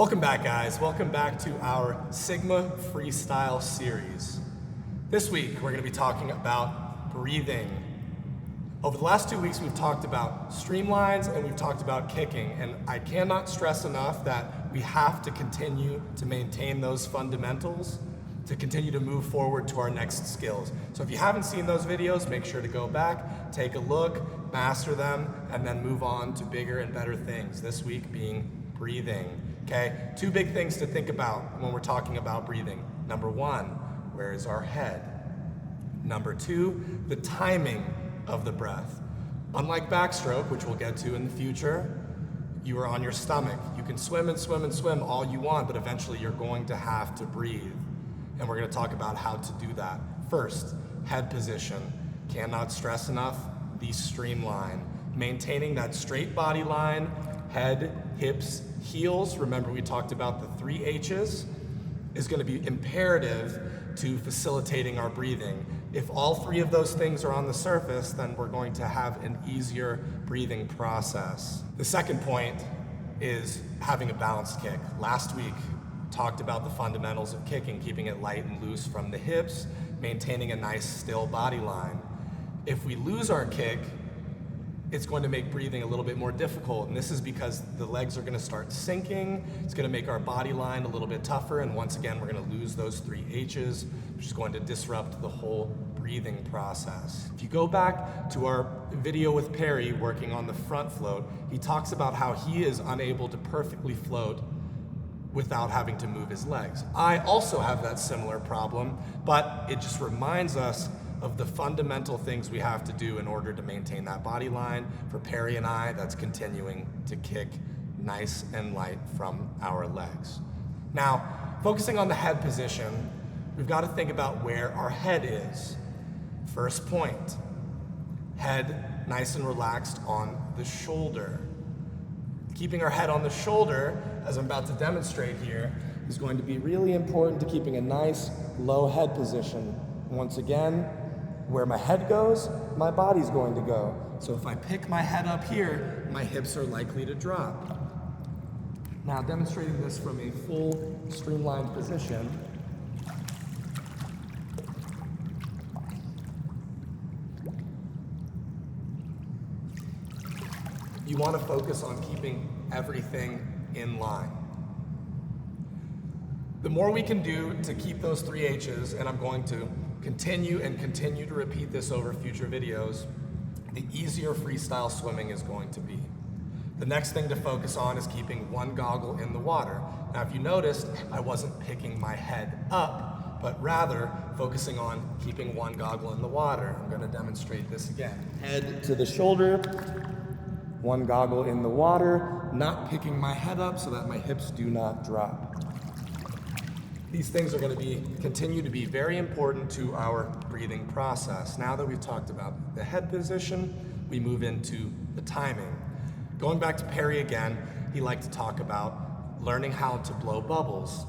Welcome back, guys. Welcome back to our Sigma Freestyle series. This week, we're going to be talking about breathing. Over the last 2 weeks, we've talked about streamlines and we've talked about kicking, and I cannot stress enough that we have to continue to maintain those fundamentals to continue to move forward to our next skills. So if you haven't seen those videos, make sure to go back, take a look, master them, and then move on to bigger and better things. This week being breathing. Okay, 2 big things to think about when we're talking about breathing. Number 1, where is our head? Number 2, the timing of the breath. Unlike backstroke, which we'll get to in the future, you are on your stomach. You can swim and swim and swim all you want, but eventually you're going to have to breathe. And we're going to talk about how to do that. First, head position. Cannot stress enough the streamline. Maintaining that straight body line, head, hips, heels. Remember we talked about the 3 H's is going to be imperative to facilitating our breathing. If all 3 of those things are on the surface, then we're going to have an easier breathing process. The second point is having a balanced kick. Last week, talked about the fundamentals of kicking, keeping it light and loose from the hips, maintaining a nice still body line. If we lose our kick, it's going to make breathing a little bit more difficult, and this is because the legs are going to start sinking. It's going to make our body line a little bit tougher, and once again we're going to lose those 3 H's, which is going to disrupt the whole breathing process. If you go back to our video with Perry working on the front float, he talks about how he is unable to perfectly float without having to move his legs. I also have that similar problem, but it just reminds us of the fundamental things we have to do in order to maintain that body line. For Perry and I, that's continuing to kick nice and light from our legs. Now, focusing on the head position, we've got to think about where our head is. First point, head nice and relaxed on the shoulder. Keeping our head on the shoulder, as I'm about to demonstrate here, is going to be really important to keeping a nice low head position. Once again, where my head goes, my body's going to go. So if I pick my head up here, my hips are likely to drop. Now, demonstrating this from a full streamlined position, you want to focus on keeping everything in line. The more we can do to keep those 3 H's, and I'm going to continue to repeat this over future videos, the easier freestyle swimming is going to be. The next thing to focus on is keeping one goggle in the water. Now, if you noticed, I wasn't picking my head up, but rather focusing on keeping one goggle in the water. I'm going to demonstrate this again. Head to the shoulder, one goggle in the water, not picking my head up so that my hips do not drop. These things are going to continue to be very important to our breathing process. Now that we've talked about the head position, we move into the timing. Going back to Perry again, he liked to talk about learning how to blow bubbles.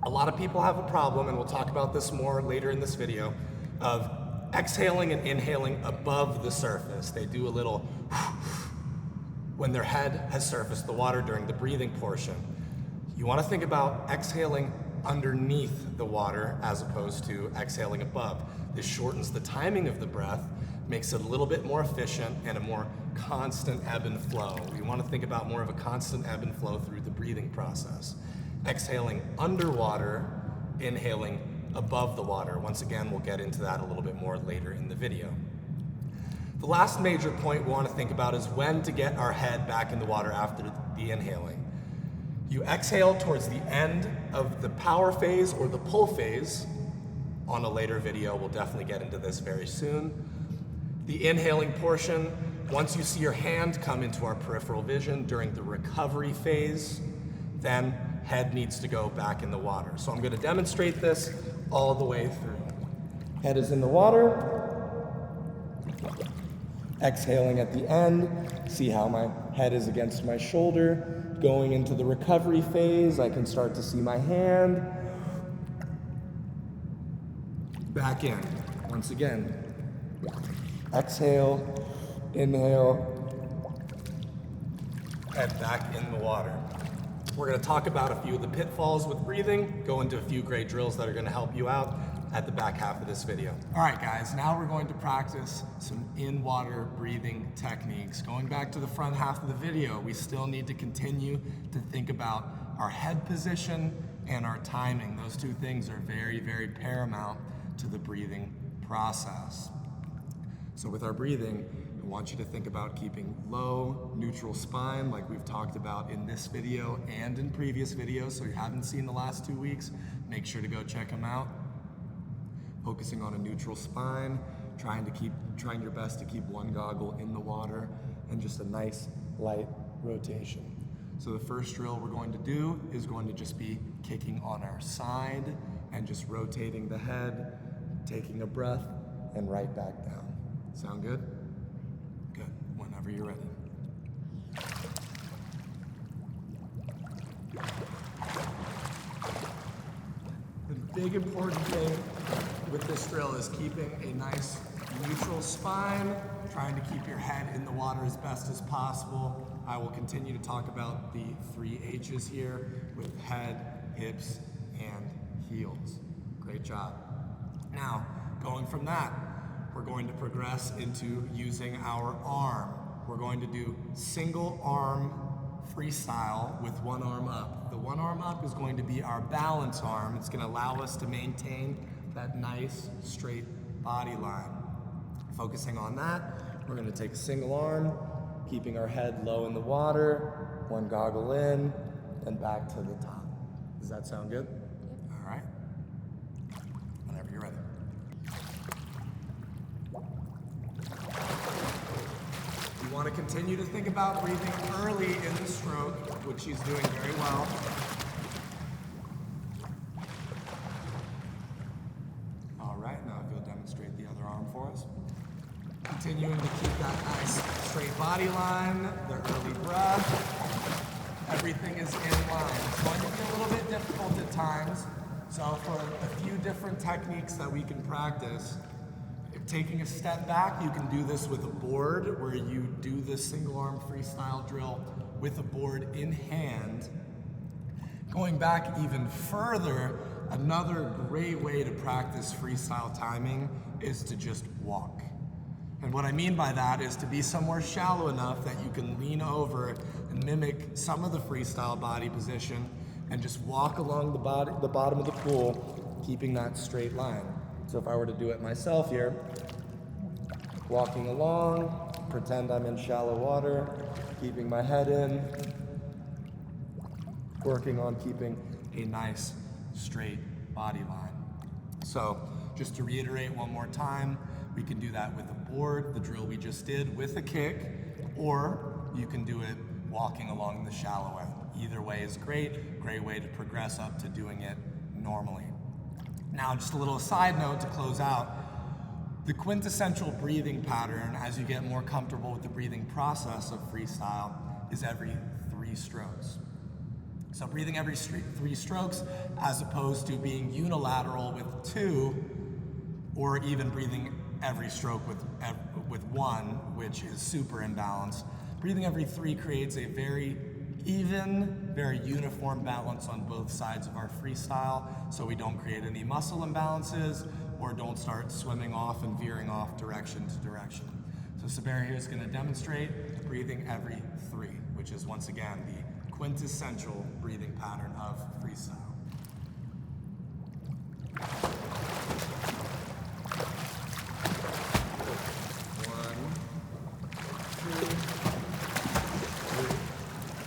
A lot of people have a problem, and we'll talk about this more later in this video, of exhaling and inhaling above the surface. They do a little when their head has surfaced the water during the breathing portion. You want to think about exhaling underneath the water as opposed to exhaling above. This shortens the timing of the breath, makes it a little bit more efficient and a more constant ebb and flow. We want to think about more of a constant ebb and flow through the breathing process. Exhaling underwater, inhaling above the water. Once again, we'll get into that a little bit more later in the video. The last major point we want to think about is when to get our head back in the water after the inhaling. You exhale towards the end of the power phase or the pull phase. On a later video, we'll definitely get into this very soon. The inhaling portion, once you see your hand come into our peripheral vision during the recovery phase, then head needs to go back in the water. So I'm going to demonstrate this all the way through. Head is in the water. Exhaling at the end. See how my head is against my shoulder. Going into the recovery phase, I can start to see my hand. Back in. Once again. Exhale, inhale, head back in the water. We're going to talk about a few of the pitfalls with breathing, go into a few great drills that are going to help you out at the back half of this video. All right, guys, now we're going to practice some in-water breathing techniques. Going back to the front half of the video, we still need to continue to think about our head position and our timing. Those two things are very, very paramount to the breathing process. So with our breathing, I want you to think about keeping low, neutral spine like we've talked about in this video and in previous videos. So if you haven't seen the last 2 weeks, make sure to go check them out. Focusing on a neutral spine, trying your best to keep one goggle in the water, and just a nice light rotation. So the first drill we're going to do is going to just be kicking on our side and just rotating the head, taking a breath, and right back down. Sound good? Good, whenever you're ready. The big important thing with this drill is keeping a nice neutral spine, trying to keep your head in the water as best as possible. I will continue to talk about the 3 H's here with head, hips, and heels. Great job. Now, going from that, we're going to progress into using our arm. We're going to do single arm freestyle with one arm up. The one arm up is going to be our balance arm. It's going to allow us to maintain that nice straight body line. Focusing on that, we're going to take a single arm, keeping our head low in the water, one goggle in, and back to the top. Does that sound good? All right. Whenever you're ready. You want to continue to think about breathing early in the stroke, which she's doing very well. All right, now if you'll demonstrate the other arm for us. Continuing to keep that nice straight body line, the early breath. Everything is in line. It's going to be a little bit difficult at times. So for a few different techniques that we can practice, taking a step back, you can do this with a board where you do this single arm freestyle drill with a board in hand. Going back even further, another great way to practice freestyle timing is to just walk. And what I mean by that is to be somewhere shallow enough that you can lean over and mimic some of the freestyle body position and just walk along the bottom of the pool, keeping that straight line. So if I were to do it myself here, walking along, pretend I'm in shallow water, keeping my head in, working on keeping a nice straight body line. So just to reiterate one more time, we can do that with a board, the drill we just did, with a kick, or you can do it walking along the shallow end. Either way is great way to progress up to doing it normally. Now, just a little side note to close out. The quintessential breathing pattern, as you get more comfortable with the breathing process of freestyle, is every 3 strokes. So breathing every 3 strokes, as opposed to being unilateral with 2, or even breathing every stroke with 1, which is super imbalanced. Breathing every 3 creates a very even, very uniform balance on both sides of our freestyle, so we don't create any muscle imbalances or don't start swimming off and veering off direction to direction. So Saber here is going to demonstrate breathing every 3, which is once again the quintessential breathing pattern of freestyle.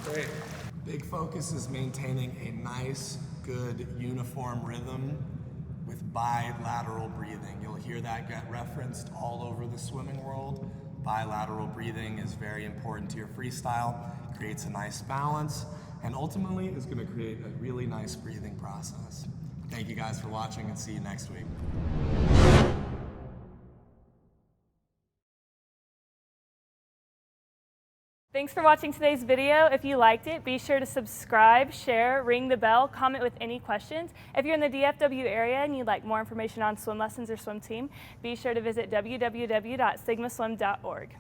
Great. Big focus is maintaining a nice, good, uniform rhythm with bilateral breathing. You'll hear that get referenced all over the swimming world. Bilateral breathing is very important to your freestyle, creates a nice balance, and ultimately is going to create a really nice breathing process. Thank you guys for watching, and see you next week. Thanks for watching today's video. If you liked it, be sure to subscribe, share, ring the bell, comment with any questions. If you're in the DFW area and you'd like more information on swim lessons or swim team, be sure to visit www.sigmaswim.org.